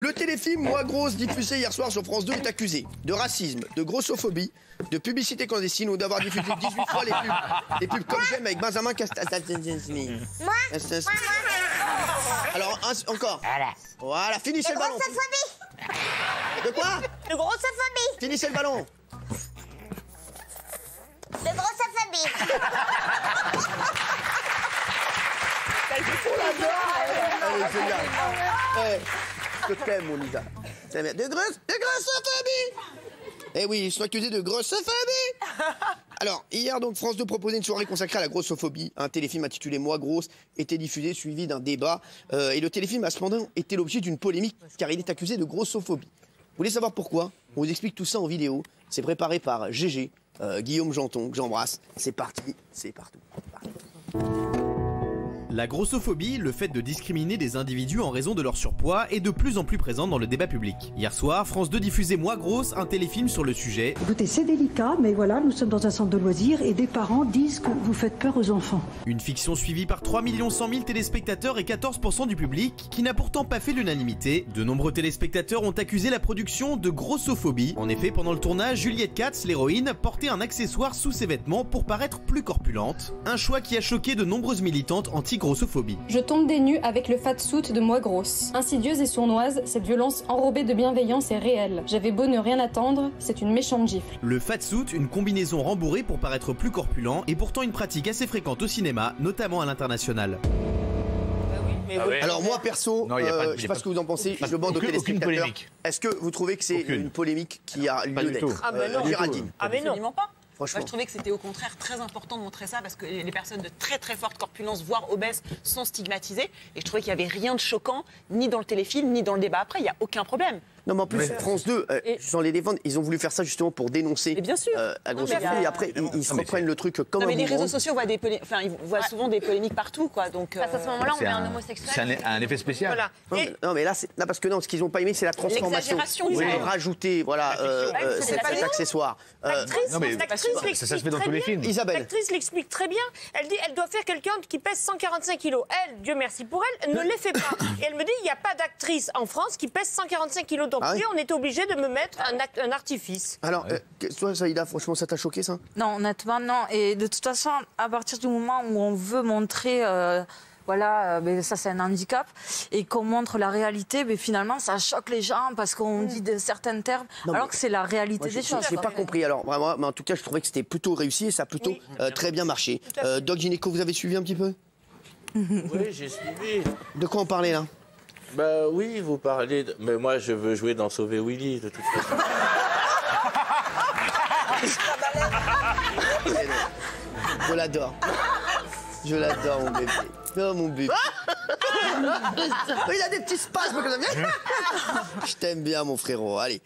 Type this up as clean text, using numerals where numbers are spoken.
Le téléfilm Moi Grosse, diffusé hier soir sur France 2, est accusé de racisme, de grossophobie, de publicité clandestine ou d'avoir diffusé 18 fois les pubs Comme J'aime avec Benjamin Castaldi. Moi. Alors, encore. Voilà, finissez le ballon. Grossophobie. De quoi? De grossophobie. Finissez le ballon. De grossophobie. Allez, génial. Ouais. Je t'aime, mon Lisa. De grossophobie. Eh oui, ils sont accusés de grossophobie. Alors, hier, donc, France 2 proposait une soirée consacrée à la grossophobie. Un téléfilm intitulé Moi Grosse était diffusé, suivi d'un débat. Et le téléfilm a cependant été l'objet d'une polémique, car il est accusé de grossophobie. Vous voulez savoir pourquoi? On vous explique tout ça en vidéo. C'est préparé par GG, Guillaume Janton, que j'embrasse. C'est parti, c'est partout. La grossophobie, le fait de discriminer des individus en raison de leur surpoids, est de plus en plus présente dans le débat public. Hier soir, France 2 diffusait Moi Grosse, un téléfilm sur le sujet. Écoutez, c'est délicat, mais voilà, nous sommes dans un centre de loisirs et des parents disent que vous faites peur aux enfants. Une fiction suivie par 3 100 000 téléspectateurs et 14% du public, qui n'a pourtant pas fait l'unanimité. De nombreux téléspectateurs ont accusé la production de grossophobie. En effet, pendant le tournage, Juliette Katz, l'héroïne, portait un accessoire sous ses vêtements pour paraître plus corpulente. Un choix qui a choqué de nombreuses militantes anti-grossophobie. Je tombe des nues avec le fat-suit de Moi Grosse. Insidieuse et sournoise, cette violence enrobée de bienveillance est réelle. J'avais beau ne rien attendre, c'est une méchante gifle. Le fat-suit, une combinaison rembourrée pour paraître plus corpulent, est pourtant une pratique assez fréquente au cinéma, notamment à l'international. Alors moi perso, je sais pas ce que vous en pensez, je demande aux téléspectateurs. Est-ce que vous trouvez que c'est une polémique qui a lieu d'être? Ah ben non, Géraldine. ah ben non. Absolument pas. Moi, Franchement. je trouvais que c'était au contraire très important de montrer ça parce que les personnes de très très forte corpulence, voire obèses, sont stigmatisées. Et je trouvais qu'il n'y avait rien de choquant, ni dans le téléfilm, ni dans le débat après. Il n'y a aucun problème. Non, mais en plus, France 2, sans les défendre, ils ont voulu faire ça justement pour dénoncer bien sûr. la grossophobie. Et après, ils se reprennent le truc comme non, mais un les boomerang. réseaux sociaux voient ils voient souvent des polémiques partout, quoi. Donc, à ce moment-là, on met un homosexuel. C'est un effet spécial. Voilà. Non, mais là, parce que non, ce qu'ils n'ont pas aimé, c'est la transformation. L'exagération. Ils ont rajouté, voilà, cet accessoire. L'actrice Ça se fait dans tous les films. Isabelle. L'actrice l'explique très bien. Elle dit elle doit faire quelqu'un qui pèse 145 kilos. Elle, Dieu merci pour elle, ne les fait pas. Et elle me dit il n'y a pas d'actrice en France qui pèse 145 kilos. Donc oui, on est obligé de me mettre un artifice. Alors, toi, Saïda, franchement, ça t'a choqué, ça? Non, honnêtement, non. Et de toute façon, à partir du moment où on veut montrer... voilà, ça c'est un handicap, et qu'on montre la réalité, mais finalement ça choque les gens parce qu'on dit de certains termes, alors que c'est la réalité des choses. Je n'ai pas compris, alors vraiment, mais en tout cas je trouvais que c'était plutôt réussi et ça a plutôt très bien marché. Doc Gynéco, vous avez suivi un petit peu? Oui, j'ai suivi. De quoi on parlait là? Bah oui, vous parlez de... Mais moi je veux jouer dans Sauver Willy de toute façon. Je l'adore. Je l'adore, mon bébé. Oh, mon bébé. Il a des petits spasmes comme ça. Je t'aime bien, mon frérot. Allez.